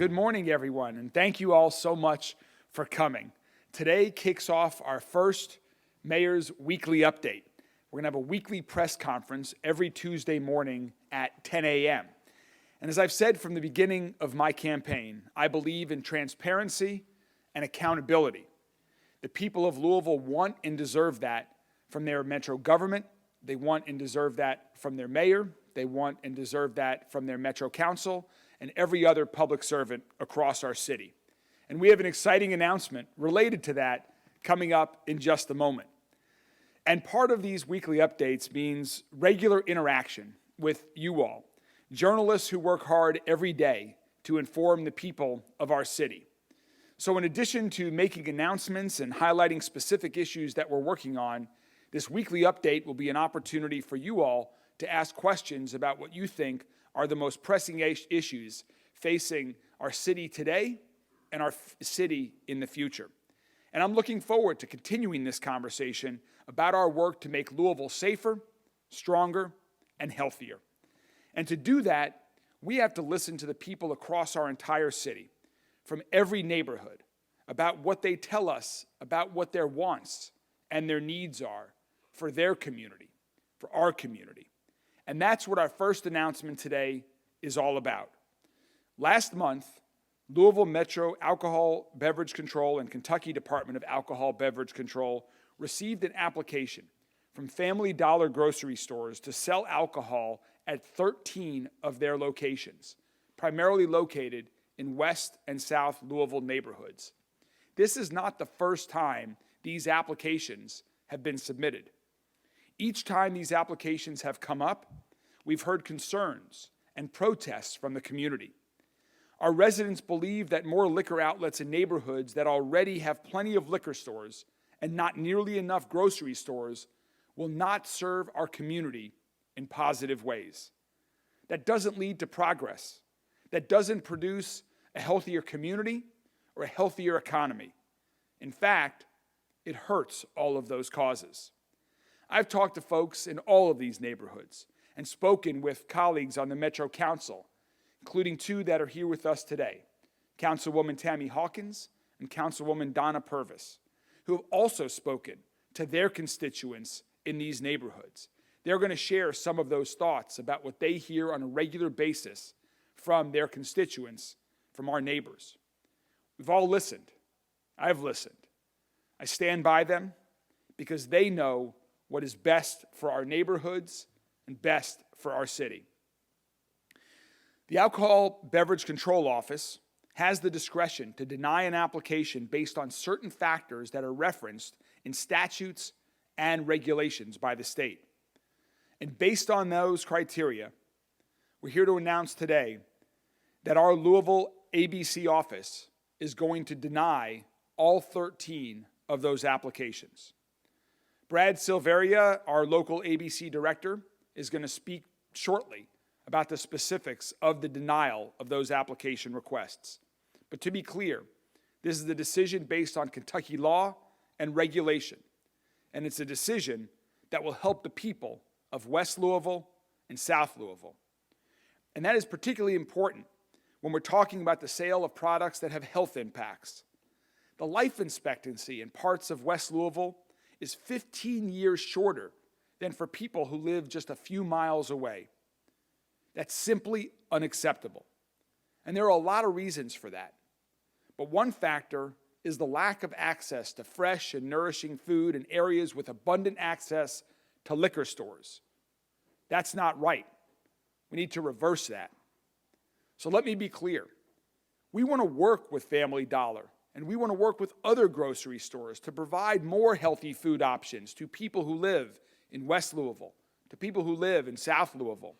Good morning, everyone, and thank you all so much for coming. Today kicks off our first Mayor's Weekly Update. We're going to have a weekly press conference every Tuesday morning at 10 a.m. And as I've said from the beginning of my campaign, I believe in transparency and accountability. The people of Louisville want and deserve that from their metro government. They want and deserve that from their mayor. They want and deserve that from their metro council and every other public servant across our city. And we have an exciting announcement related to that coming up in just a moment. And part of these weekly updates means regular interaction with you all, journalists who work hard every day to inform the people of our city. So in addition to making announcements and highlighting specific issues that we're working on, this weekly update will be an opportunity for you all to ask questions about what you think are the most pressing issues facing our city today and our city in the future. And I'm looking forward to continuing this conversation about our work to make Louisville safer, stronger, and healthier. And to do that, we have to listen to the people across our entire city, from every neighborhood, about what they tell us about what their wants and their needs are for their community, for our community. And that's what our first announcement today is all about. Last month, Louisville Metro Alcohol Beverage Control and Kentucky Department of Alcohol Beverage Control received an application from Family Dollar grocery stores to sell alcohol at 13 of their locations, primarily located in West and South Louisville neighborhoods. This is not the first time these applications have been submitted. Each time these applications have come up, we've heard concerns and protests from the community. Our residents believe that more liquor outlets in neighborhoods that already have plenty of liquor stores and not nearly enough grocery stores will not serve our community in positive ways. That doesn't lead to progress. That doesn't produce a healthier community or a healthier economy. In fact, it hurts all of those causes. I've talked to folks in all of these neighborhoods and spoken with colleagues on the Metro Council, including two that are here with us today, Councilwoman Tammy Hawkins and Councilwoman Donna Purvis, who have also spoken to their constituents in these neighborhoods. They're going to share some of those thoughts about what they hear on a regular basis from their constituents, from our neighbors. We've all listened. I've listened. I stand by them because they know what is best for our neighborhoods and best for our city. The Alcohol Beverage Control Office has the discretion to deny an application based on certain factors that are referenced in statutes and regulations by the state. And based on those criteria, we're here to announce today that our Louisville ABC office is going to deny all 13 of those applications. Brad Silveria, our local ABC director, is going to speak shortly about the specifics of the denial of those application requests. But to be clear, this is a decision based on Kentucky law and regulation, and it's a decision that will help the people of West Louisville and South Louisville. And that is particularly important when we're talking about the sale of products that have health impacts. The life expectancy in parts of West Louisville is 15 years shorter than for people who live just a few miles away. That's simply unacceptable. And there are a lot of reasons for that. But one factor is the lack of access to fresh and nourishing food in areas with abundant access to liquor stores. That's not right. We need to reverse that. So let me be clear. We want to work with Family Dollar, and we want to work with other grocery stores to provide more healthy food options to people who live in West Louisville, to people who live in South Louisville.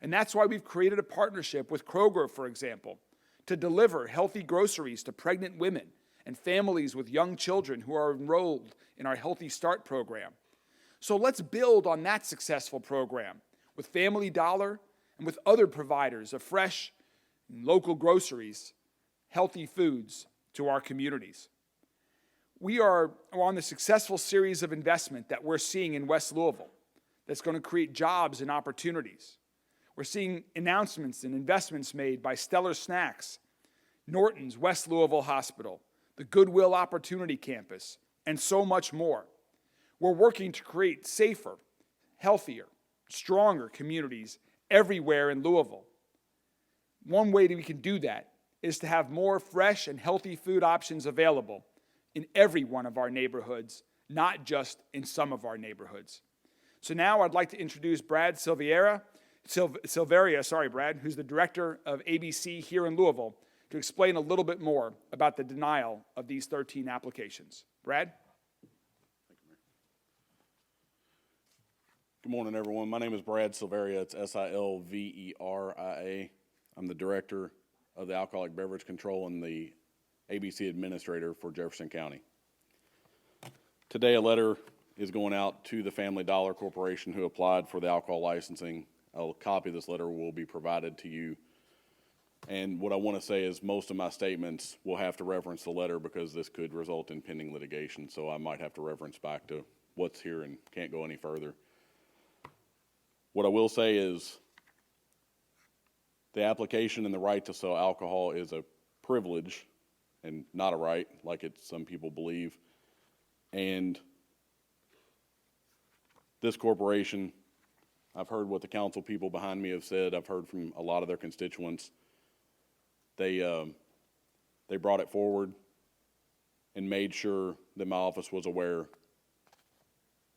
And that's why we've created a partnership with Kroger, for example, to deliver healthy groceries to pregnant women and families with young children who are enrolled in our Healthy Start program. So let's build on that successful program with Family Dollar and with other providers of fresh and local groceries, healthy foods to our communities. We are on the successful series of investment that we're seeing in West Louisville that's going to create jobs and opportunities. We're seeing announcements and investments made by Stellar Snacks Norton's West Louisville Hospital, the Goodwill Opportunity Campus, and so much more. We're working to create safer, healthier, stronger communities everywhere in Louisville. One way that we can do that is to have more fresh and healthy food options available in every one of our neighborhoods, not just in some of our neighborhoods. So now I'd like to introduce Brad Silveria, who's the director of ABC here in Louisville, to explain a little bit more about the denial of these 13 applications. Brad? Good morning, everyone. My name is Brad Silveria. It's Silveria. I'm the director of the Alcoholic Beverage Control and the ABC administrator for Jefferson County. Today, a letter is going out to the Family Dollar Corporation who applied for the alcohol licensing. A copy of this letter will be provided to you. And what I want to say is most of my statements will have to reference the letter because this could result in pending litigation. So I might have to reference back to what's here and can't go any further. What I will say is the application and the right to sell alcohol is a privilege and not a right, like some people believe. And this corporation, I've heard what the council people behind me have said. I've heard from a lot of their constituents. They brought it forward and made sure that my office was aware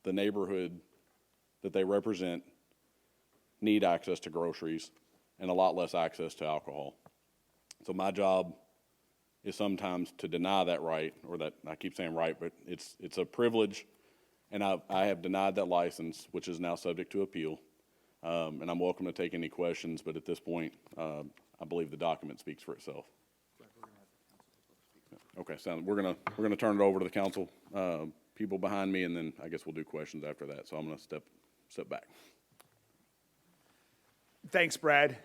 the neighborhood that they represent need access to groceries and a lot less access to alcohol. So my job is sometimes to deny that right, or that, I keep saying right, but it's a privilege, and I have denied that license, which is now subject to appeal, and I'm welcome to take any questions, but at this point, I believe the document speaks for itself. Okay, so we're gonna turn it over to the council people behind me, and then I guess we'll do questions after that. So I'm gonna step back. Thanks, Brad.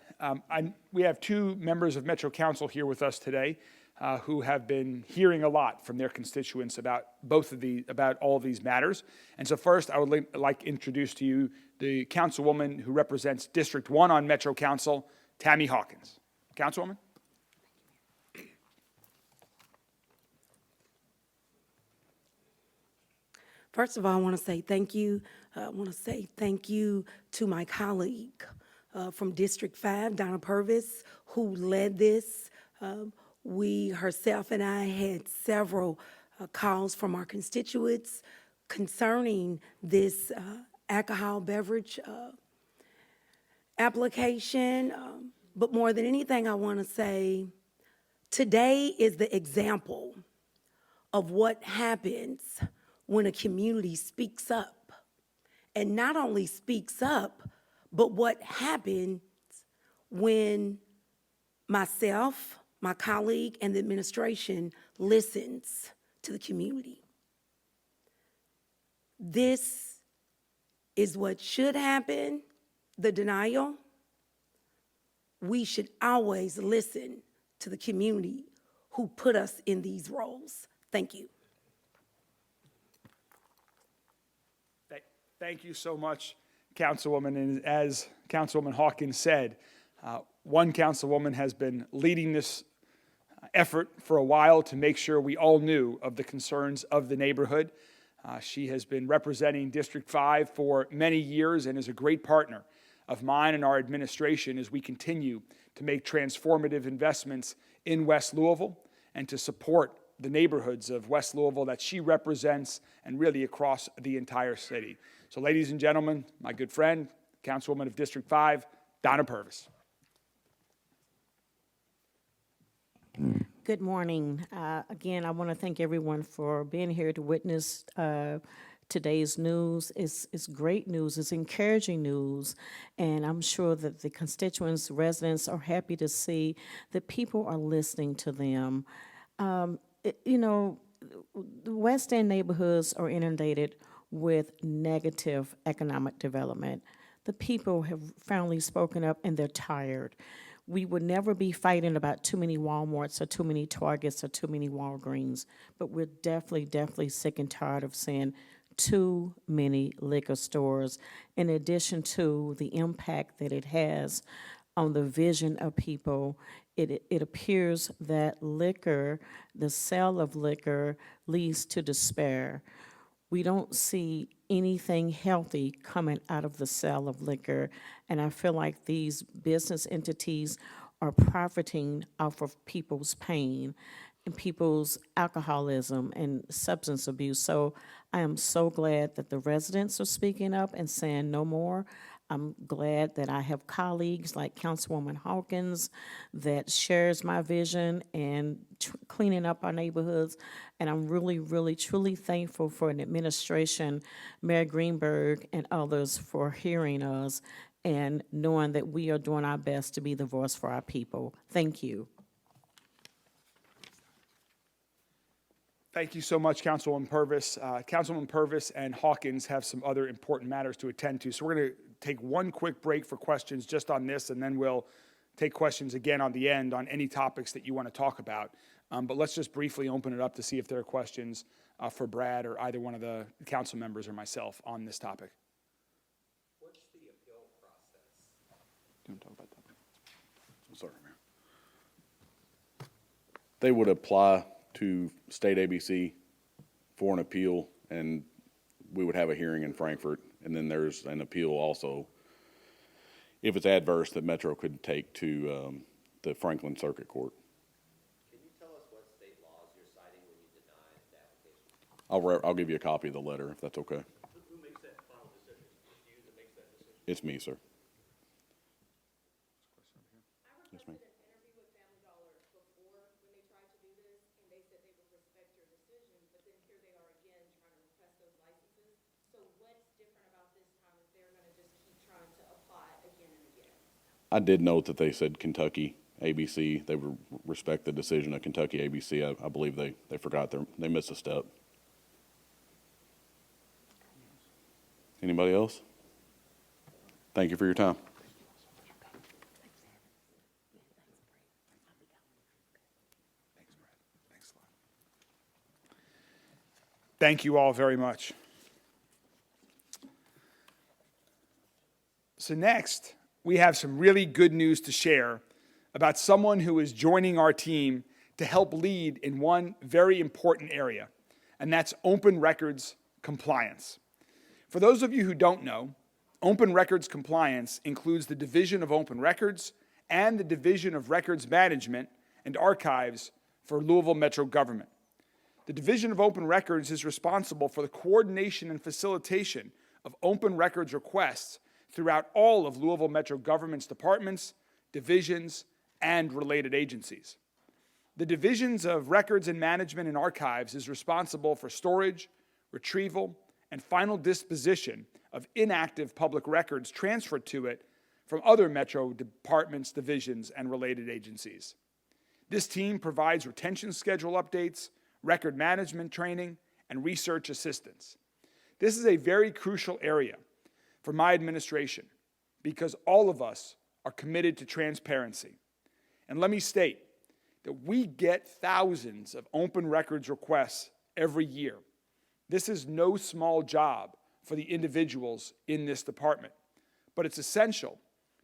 We have two members of Metro Council here with us today who have been hearing a lot from their constituents about all of these matters. And so first, I would like to introduce to you the councilwoman who represents District 1 on Metro Council, Tammy Hawkins. Councilwoman? First of all, I want to say thank you. I want to say thank you to my colleague from District 5, Donna Purvis, who led this. Herself and I had several calls from our constituents concerning this alcohol beverage application. But more than anything, I want to say today is the example of what happens when a community speaks up. And not only speaks up, but what happens when myself, my colleague, and the administration listens to the community. This is what should happen, the denial. We should always listen to the community who put us in these roles. Thank you. Thank you so much, Councilwoman. And as Councilwoman Hawkins said, one councilwoman has been leading this effort for a while to make sure we all knew of the concerns of the neighborhood. She has been representing District 5 for many years and is a great partner of mine and our administration as we continue to make transformative investments in West Louisville and to support the neighborhoods of West Louisville that she represents and really across the entire city. So ladies and gentlemen, my good friend, Councilwoman of District 5, Donna Purvis. Good morning. Again, I want to thank everyone for being here to witness today's news. It's great news. It's encouraging news. And I'm sure that the constituents, residents are happy to see that people are listening to them. The West End neighborhoods are inundated with negative economic development. The people have finally spoken up and they're tired. We would never be fighting about too many Walmarts or too many Targets or too many Walgreens, but we're definitely sick and tired of seeing too many liquor stores, in addition to the impact that it has on the vision of people, it appears that liquor, the sale of liquor, leads to despair. We don't see anything healthy coming out of the sale of liquor, and I feel like these business entities are profiting off of people's pain and people's alcoholism and substance abuse. So I am so glad that the residents are speaking up and saying no more. I'm glad that I have colleagues like Councilwoman Hawkins that shares my vision and cleaning up our neighborhoods. And I'm really, really, truly thankful for an administration, Mayor Greenberg and others for hearing us and knowing that we are doing our best to be the voice for our people. Thank you. Thank you so much, Councilwoman Purvis. Councilwoman Purvis and Hawkins have some other important matters to attend to. So we're going to take one quick break for questions just on this, and then we'll take questions again on the end on any topics that you want to talk about. But let's just briefly open it up to see if there are questions for Brad or either one of the council members or myself on this topic. What's the appeal process? Do you want to talk about that? I'm sorry, Mayor. They would apply to state ABC for an appeal, and we would have a hearing in Frankfurt, and then there's an appeal also, if it's adverse, that Metro could take to the Franklin Circuit Court. Can you tell us what state laws you're citing when you deny the application? I'll give you a copy of the letter, if that's okay. Who makes that final decision? Is it you that makes that decision? It's me, sir. Yes, ma'am. I did note that they said Kentucky ABC. They would respect the decision of Kentucky ABC. I believe they forgot they missed a step. Anybody else? Thank you for your time. Thank you all very much. So next, we have some really good news to share about someone who is joining our team to help lead in one very important area, and that's open records compliance. For those of you who don't know, open records compliance includes the Division of Open Records and the Division of Records Management and Archives for Louisville Metro government. The Division of Open Records is responsible for the coordination and facilitation of open records requests throughout all of Louisville Metro government's departments, divisions, and related agencies. The Divisions of Records and Management and Archives is responsible for storage, retrieval, and final disposition of inactive public records transferred to it from other Metro departments, divisions, and related agencies. This team provides retention schedule updates, record management training, and research assistance. This is a very crucial area for my administration because all of us are committed to transparency. And let me state that we get thousands of open records requests every year. This is no small job for the individuals in this department, but it's essential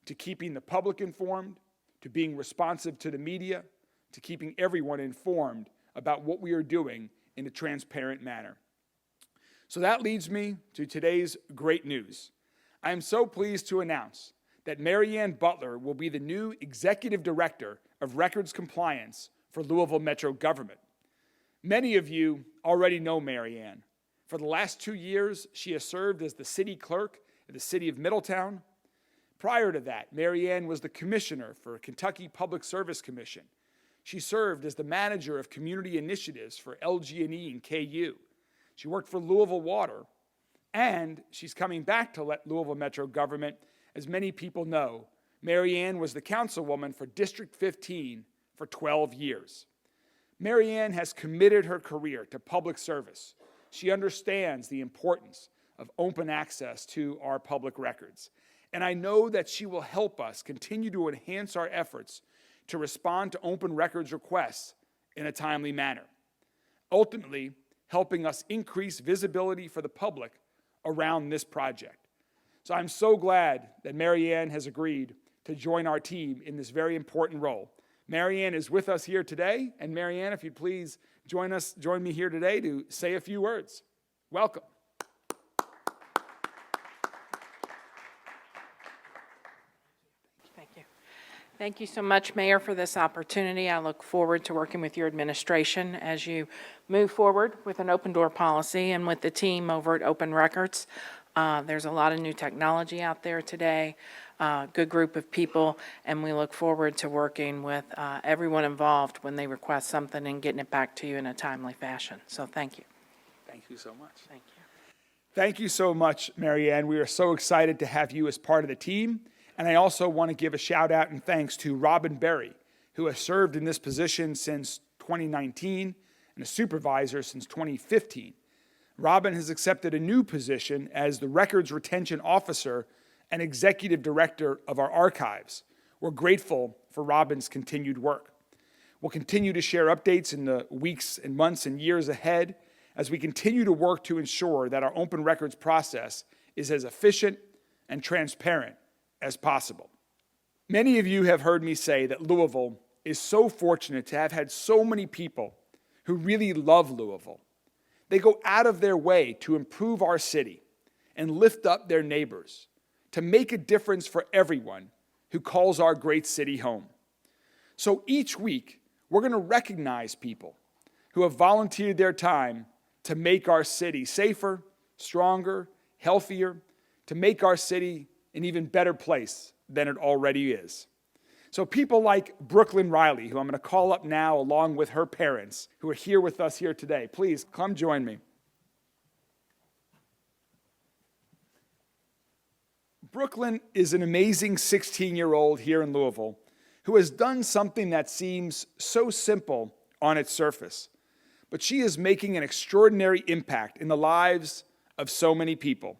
to keeping the public informed, to being responsive to the media, to keeping everyone informed about what we are doing in a transparent manner. So that leads me to today's great news. I am so pleased to announce that Mary Ann Butler will be the new Executive Director of Records Compliance for Louisville Metro government. Many of you already know Mary Ann. For the last 2 years, she has served as the city clerk of the city of Middletown. Prior to that, Mary Ann was the commissioner for Kentucky Public Service Commission. She served as the manager of community initiatives for LG&E and KU. She worked for Louisville Water, and she's coming back to Louisville Metro government. As many people know, Mary Ann was the councilwoman for District 15 for 12 years. Mary Ann has committed her career to public service. She understands the importance of open access to our public records. And I know that she will help us continue to enhance our efforts to respond to open records requests in a timely manner, ultimately helping us increase visibility for the public around this project. So I'm so glad that Mary Ann has agreed to join our team in this very important role. Marianne is with us here today, and Marianne, if you'd please join me here today to say a few words. Welcome. Thank you. Thank you so much, Mayor, for this opportunity. I look forward to working with your administration as you move forward with an open door policy and with the team over at Open Records. There's a lot of new technology out there today, good group of people, and we look forward to working with everyone involved when they request something and getting it back to you in a timely fashion. So thank you. Thank you so much. Thank you. Thank you so much, Marianne. We are so excited to have you as part of the team. And I also want to give a shout out and thanks to Robin Berry, who has served in this position since 2019 and a supervisor since 2015. Robin has accepted a new position as the Records Retention Officer and Executive Director of our archives. We're grateful for Robin's continued work. We'll continue to share updates in the weeks and months and years ahead as we continue to work to ensure that our open records process is as efficient and transparent as possible. Many of you have heard me say that Louisville is so fortunate to have had so many people who really love Louisville. They go out of their way to improve our city and lift up their neighbors, to make a difference for everyone who calls our great city home. So each week, we're going to recognize people who have volunteered their time to make our city safer, stronger, healthier, to make our city an even better place than it already is. So people like Brooklynn Riley, who I'm going to call up now along with her parents, who are here with us here today. Please come join me. Brooklynn is an amazing 16-year-old here in Louisville who has done something that seems so simple on its surface, but she is making an extraordinary impact in the lives of so many people.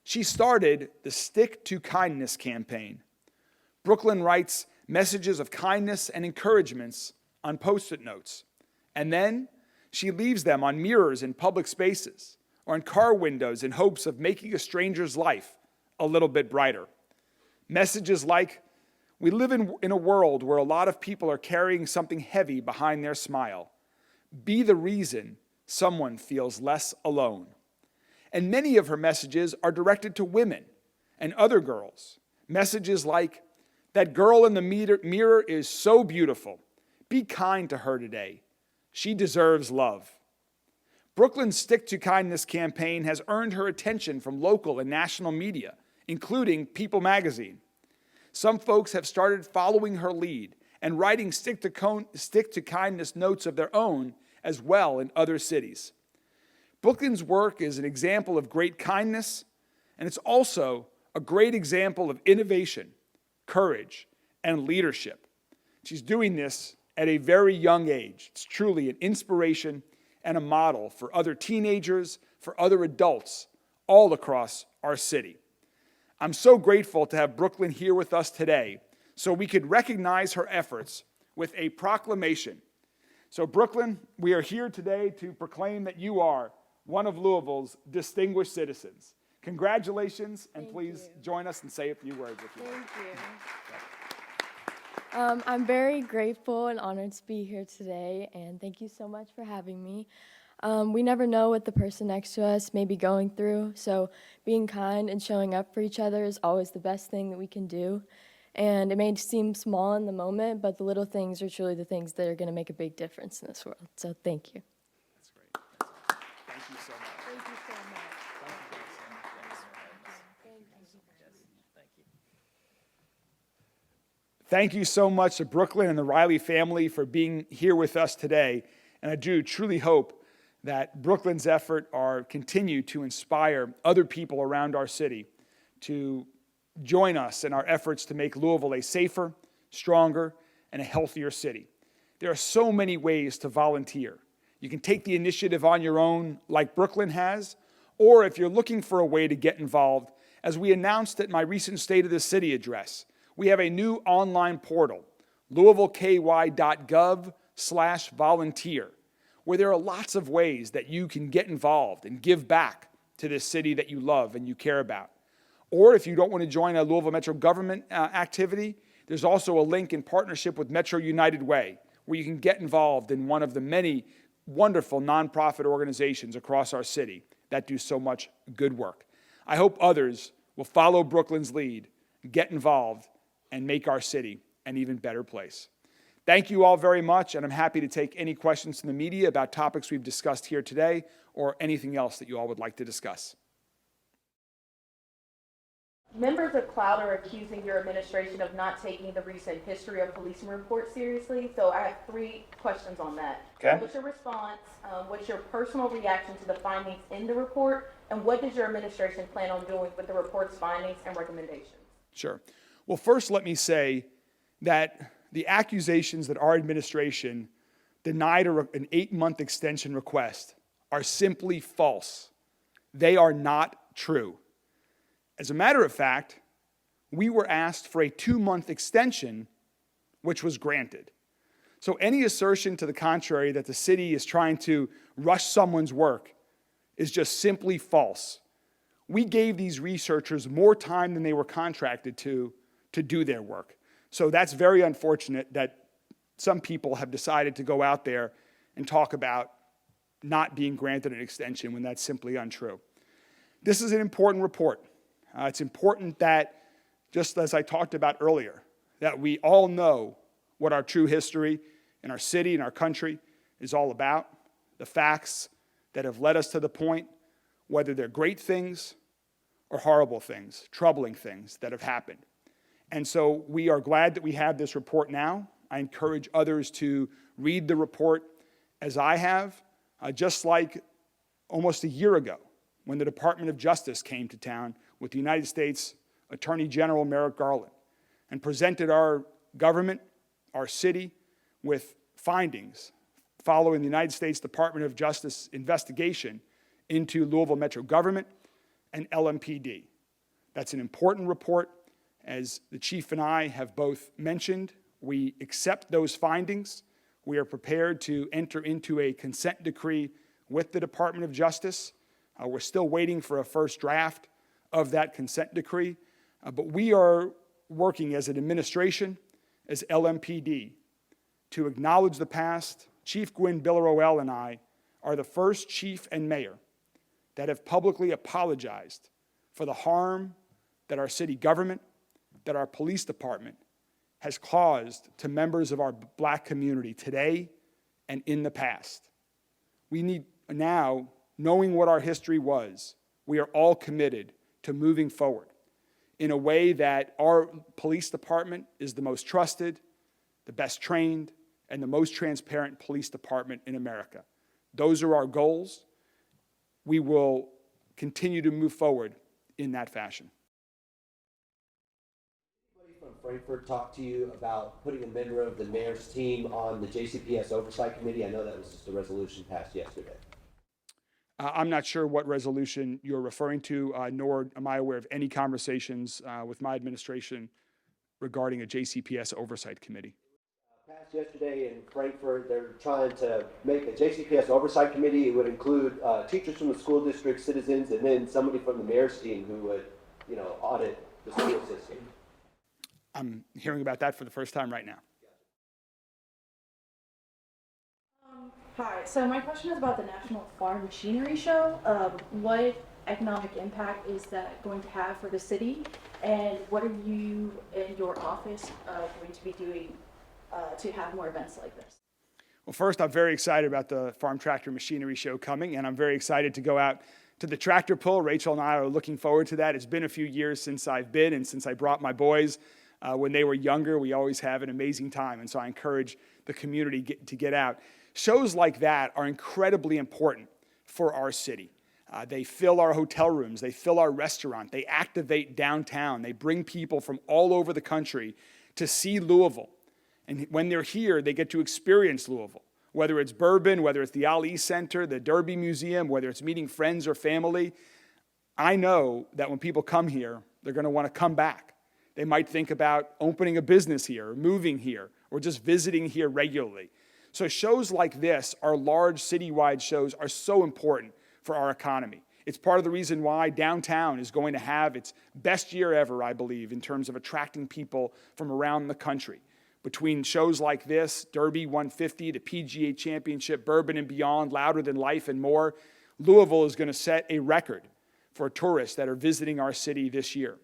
She started the Stick to Kindness campaign. Brooklynn writes messages of kindness and encouragements on Post-it notes, and then she leaves them on mirrors in public spaces or in car windows in hopes of making a stranger's life a little bit brighter. Messages like, we live in a world where a lot of people are carrying something heavy behind their smile. Be the reason someone feels less alone. And many of her messages are directed to women and other girls. Messages like, that girl in the mirror is so beautiful. Be kind to her today. She deserves love. Brooklyn's Stick to Kindness campaign has earned her attention from local and national media, including People magazine. Some folks have started following her lead and writing Stick to Kindness notes of their own as well in other cities. Brooklyn's work is an example of great kindness, and it's also a great example of innovation, courage, and leadership. She's doing this at a very young age. It's truly an inspiration and a model for other teenagers, for other adults, all across our city. I'm so grateful to have Brooklynn here with us today so we could recognize her efforts with a proclamation. So Brooklynn, we are here today to proclaim that you are one of Louisville's distinguished citizens. Congratulations, and please join us and say a few words if you want. Thank you. I'm very grateful and honored to be here today, and thank you so much for having me. We never know what the person next to us may be going through, so being kind and showing up for each other is always the best thing that we can do. And it may seem small in the moment, but the little things are truly the things that are going to make a big difference in this world. So thank you. That's great. Thank you so much. Thank you so much. Thank you so much to Brooklynn and the Riley family for being here with us today. And I do truly hope that Brooklynn's effort continue to inspire other people around our city to join us in our efforts to make Louisville a safer, stronger, and a healthier city. There are so many ways to volunteer. You can take the initiative on your own like Brooklynn has, or if you're looking for a way to get involved, as we announced at my recent State of the City address, we have a new online portal, louisvilleky.gov/volunteer, where there are lots of ways that you can get involved and give back to this city that you love and you care about. Or if you don't want to join a Louisville Metro government activity, there's also a link in partnership with Metro United Way, where you can get involved in one of the many wonderful nonprofit organizations across our city that do so much good work. I hope others will follow Brooklyn's lead, get involved, and make our city an even better place. Thank you all very much, and I'm happy to take any questions from the media about topics we've discussed here today or anything else that you all would like to discuss. Members of Cloud are accusing your administration of not taking the recent history of policing report seriously. So I have 3 questions on that. Okay. What's your response? What's your personal reaction to the findings in the report? And what does your administration plan on doing with the report's findings and recommendations? Sure. Well, first, let me say that the accusations that our administration denied an 8-month extension request are simply false. They are not true. As a matter of fact, we were asked for a 2-month extension, which was granted. So any assertion to the contrary that the city is trying to rush someone's work is just simply false. We gave these researchers more time than they were contracted to do their work. So that's very unfortunate that some people have decided to go out there and talk about not being granted an extension when that's simply untrue. This is an important report. It's important that, just as I talked about earlier, that we all know what our true history in our city and our country is all about, the facts that have led us to the point, whether they're great things or horrible things, troubling things that have happened. And so we are glad that we have this report now. I encourage others to read the report as I have, just like almost a year ago when the Department of Justice came to town with the United States Attorney General Merrick Garland and presented our government, our city, with findings following the United States Department of Justice investigation into Louisville Metro government and LMPD. That's an important report. As the chief and I have both mentioned, we accept those findings. We are prepared to enter into a consent decree with the Department of Justice. We're still waiting for a first draft of that consent decree, but we are working as an administration, as LMPD, to acknowledge the past. Chief Gwynn Biller-O'Ell and I are the first chief and mayor that have publicly apologized for the harm that our city government, that our police department has caused to members of our black community today and in the past. We need now, knowing what our history was, we are all committed to moving forward in a way that our police department is the most trusted, the best trained, and the most transparent police department in America. Those are our goals. We will continue to move forward in that fashion. Anybody from Frankfurt talk to you about putting a member of the mayor's team on the JCPS Oversight Committee? I know that was just a resolution passed yesterday. I'm not sure what resolution you're referring to, nor am I aware of any conversations with my administration regarding a JCPS Oversight Committee. Passed yesterday in Frankfurt, they're trying to make a JCPS Oversight Committee. It would include teachers from the school district, citizens, and then somebody from the mayor's team who would, audit the school system. I'm hearing about that for the first time right now. Hi, so my question is about the National Farm Machinery Show. What economic impact is that going to have for the city? And what are you and your office going to be doing to have more events like this? Well, first, I'm very excited about the Farm Tractor Machinery Show coming, and I'm very excited to go out to the tractor pull. Rachel and I are looking forward to that. It's been a few years since I've been, and since I brought my boys when they were younger. We always have an amazing time, and so I encourage the community to get out. Shows like that are incredibly important for our city. They fill our hotel rooms, they fill our restaurant, they activate downtown, they bring people from all over the country to see Louisville. And when they're here, they get to experience Louisville, whether it's Bourbon, whether it's the Ali Center, the Derby Museum, whether it's meeting friends or family. I know that when people come here, they're going to want to come back. They might think about opening a business here, or moving here, or just visiting here regularly. So shows like this, our large citywide shows, are so important for our economy. It's part of the reason why downtown is going to have its best year ever, I believe, in terms of attracting people from around the country. Between shows like this, Derby 150, the PGA Championship, Bourbon and Beyond, Louder Than Life, and more, Louisville is going to set a record for tourists that are visiting our city this year.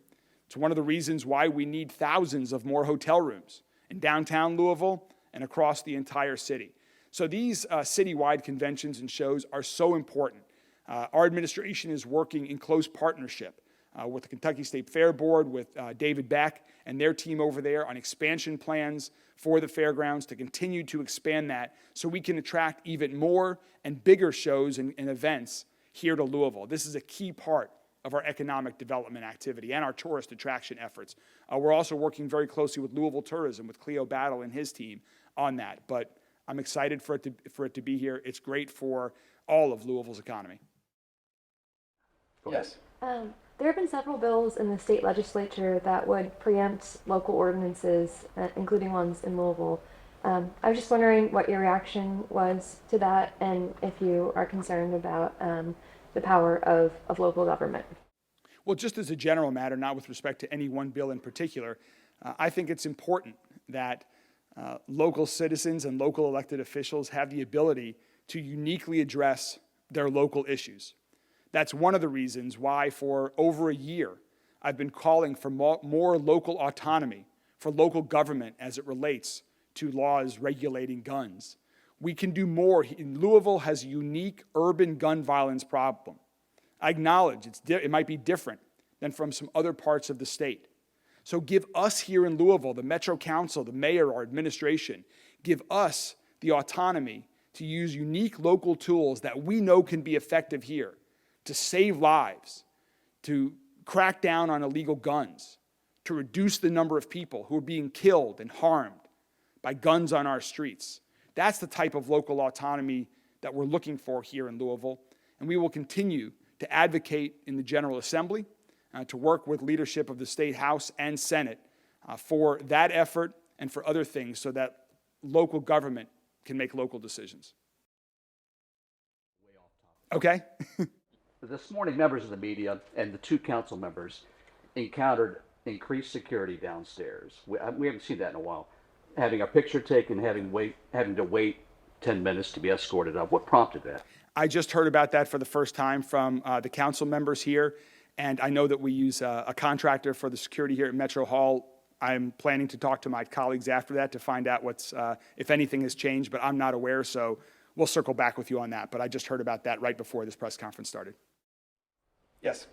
It's one of the reasons why we need thousands of more hotel rooms in downtown Louisville and across the entire city. So these citywide conventions and shows are so important. Our administration is working in close partnership with the Kentucky State Fair Board, with David Beck and their team over there on expansion plans for the fairgrounds to continue to expand that so we can attract even more and bigger shows and events here to Louisville. This is a key part of our economic development activity and our tourist attraction efforts. We're also working very closely with Louisville Tourism, with Cleo Battle and his team on that. But I'm excited for it to be here. It's great for all of Louisville's economy. Yes. There have been several bills in the state legislature that would preempt local ordinances, including ones in Louisville. I was just wondering what your reaction was to that, and if you are concerned about the power of local government. Well, just as a general matter, not with respect to any one bill in particular, I think it's important that local citizens and local elected officials have the ability to uniquely address their local issues. That's one of the reasons why for over a year I've been calling for more local autonomy for local government as it relates to laws regulating guns. We can do more. Louisville has a unique urban gun violence problem. I acknowledge it might be different than from some other parts of the state. So give us here in Louisville, the Metro Council, the mayor, our administration, give us the autonomy to use unique local tools that we know can be effective here to save lives, to crack down on illegal guns, to reduce the number of people who are being killed and harmed by guns on our streets. That's the type of local autonomy that we're looking for here in Louisville, and we will continue to advocate in the General Assembly, to work with leadership of the State House and Senate for that effort and for other things so that local government can make local decisions. Okay? This morning, members of the media and the two council members encountered increased security downstairs. We haven't seen that in a while. Having a picture taken, having to wait 10 minutes to be escorted up. What prompted that? I just heard about that for the first time from the council members here, and I know that we use a contractor for the security here at Metro Hall. I'm planning to talk to my colleagues after that to find out if anything has changed, but I'm not aware, so we'll circle back with you on that. But I just heard about that right before this press conference started. Yes.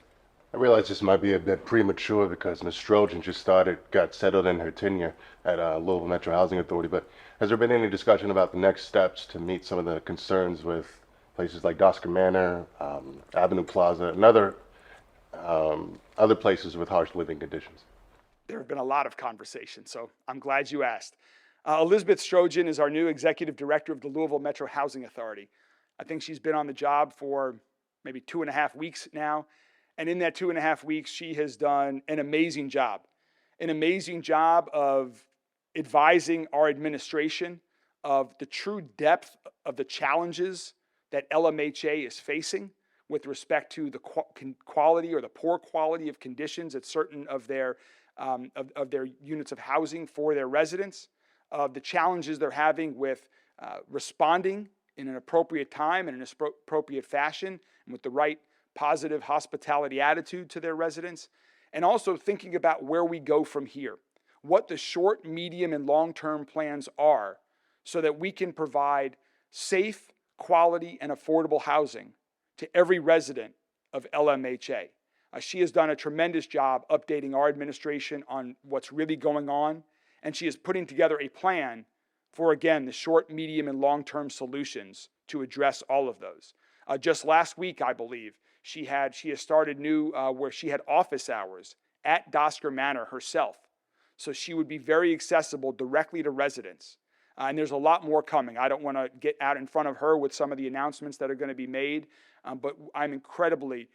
I realize this might be a bit premature because Ms. Strojan just got settled in her tenure at Louisville Metro Housing Authority, but has there been any discussion about the next steps to meet some of the concerns with places like Dosker Manor, Avenue Plaza, and other places with harsh living conditions? There have been a lot of conversations, so I'm glad you asked. Elizabeth Strojan is our new executive director of the Louisville Metro Housing Authority. I think she's been on the job for maybe 2.5 weeks now. And in that 2.5 weeks, she has done an amazing job of advising our administration of the true depth of the challenges that LMHA is facing with respect to the quality or the poor quality of conditions at certain of their units of housing for their residents, of the challenges they're having with responding in an appropriate time and in an appropriate fashion and with the right positive hospitality attitude to their residents, and also thinking about where we go from here, what the short, medium, and long-term plans are so that we can provide safe, quality, and affordable housing to every resident of LMHA. She has done a tremendous job updating our administration on what's really going on, and she is putting together a plan for, again, the short, medium, and long-term solutions to address all of those. Just last week, I believe, she has started new where she had office hours at Dosker Manor herself. So she would be very accessible directly to residents. And there's a lot more coming. I don't want to get out in front of her with some of the announcements that are going to be made, but I'm incredibly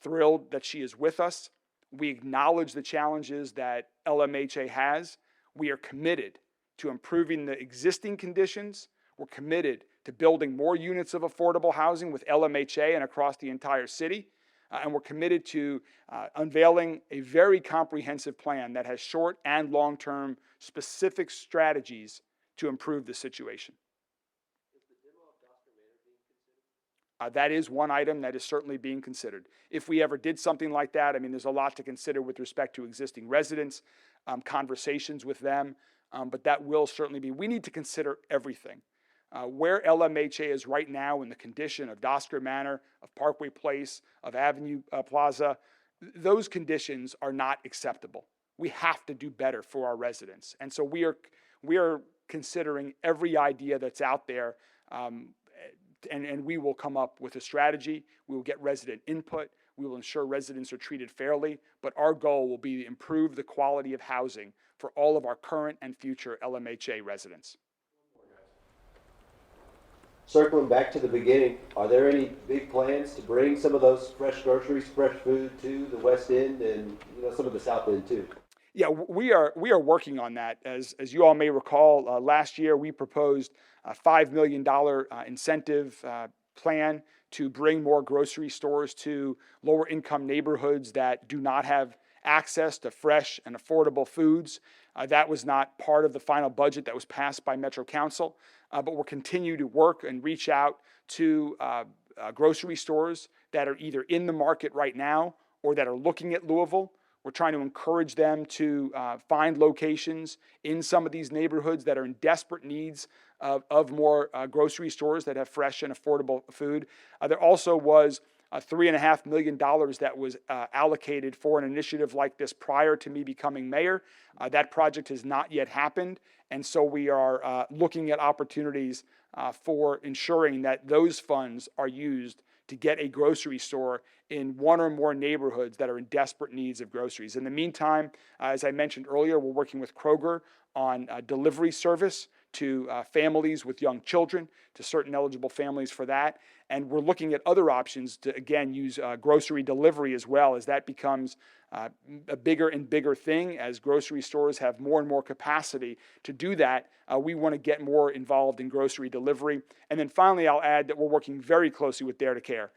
thrilled that she is with us. We acknowledge the challenges that LMHA has. We are committed to improving the existing conditions. We're committed to building more units of affordable housing with LMHA and across the entire city. and we're committed to unveiling a very comprehensive plan that has short and long-term specific strategies to improve the situation. That is one item that is certainly being considered. If we ever did something like that, I mean, there's a lot to consider with respect to existing residents, conversations with them, but that will certainly be, we need to consider everything. Where LMHA is right now in the condition of Dosker Manor, of Parkway Place, of Avenue Plaza, those conditions are not acceptable. We have to do better for our residents. And so we are considering every idea that's out there, and we will come up with a strategy. We will get resident input. We will ensure residents are treated fairly, but our goal will be to improve the quality of housing for all of our current and future LMHA residents. Circling back to the beginning, are there any big plans to bring some of those fresh groceries, fresh food to the West End and some of the South End too? Yeah, we are working on that. As you all may recall, last year we proposed a $5 million incentive plan to bring more grocery stores to lower income neighborhoods that do not have access to fresh and affordable foods. That was not part of the final budget that was passed by Metro Council, but we'll continue to work and reach out to grocery stores that are either in the market right now or that are looking at Louisville. We're trying to encourage them to find locations in some of these neighborhoods that are in desperate needs of more grocery stores that have fresh and affordable food. There also was $3.5 million that was allocated for an initiative like this prior to me becoming mayor. That project has not yet happened, and so we are looking at opportunities for ensuring that those funds are used to get a grocery store in one or more neighborhoods that are in desperate needs of groceries. In the meantime, as I mentioned earlier, we're working with Kroger on delivery service to families with young children, to certain eligible families for that. And we're looking at other options to, again, use grocery delivery as well, as that becomes a bigger and bigger thing. As grocery stores have more and more capacity to do that, we want to get more involved in grocery delivery. And then finally, I'll add that we're working very closely with Dare to Care.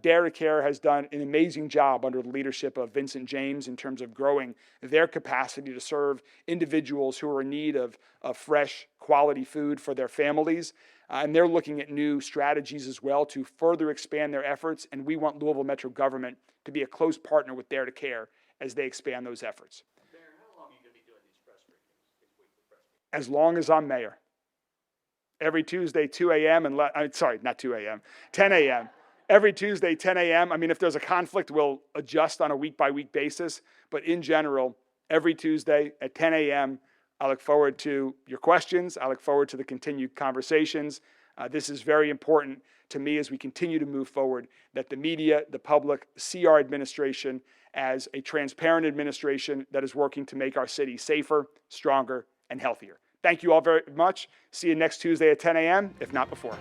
Dare to Care has done an amazing job under the leadership of Vincent James in terms of growing their capacity to serve individuals who are in need of fresh, quality food for their families. And they're looking at new strategies as well to further expand their efforts. And we want Louisville Metro government to be a close partner with Dare to Care as they expand those efforts. Mayor, how long are you going to be doing these press briefings? As long as I'm mayor. Every Tuesday, 2 a.m. and 10 a.m. Every Tuesday, 10 a.m. I mean, if there's a conflict, we'll adjust on a week-by-week basis. But in general, every Tuesday at 10 a.m., I look forward to your questions. I look forward to the continued conversations. This is very important to me as we continue to move forward, that the media, the public, see our administration as a transparent administration that is working to make our city safer, stronger, and healthier. Thank you all very much. See you next Tuesday at 10 a.m., if not before.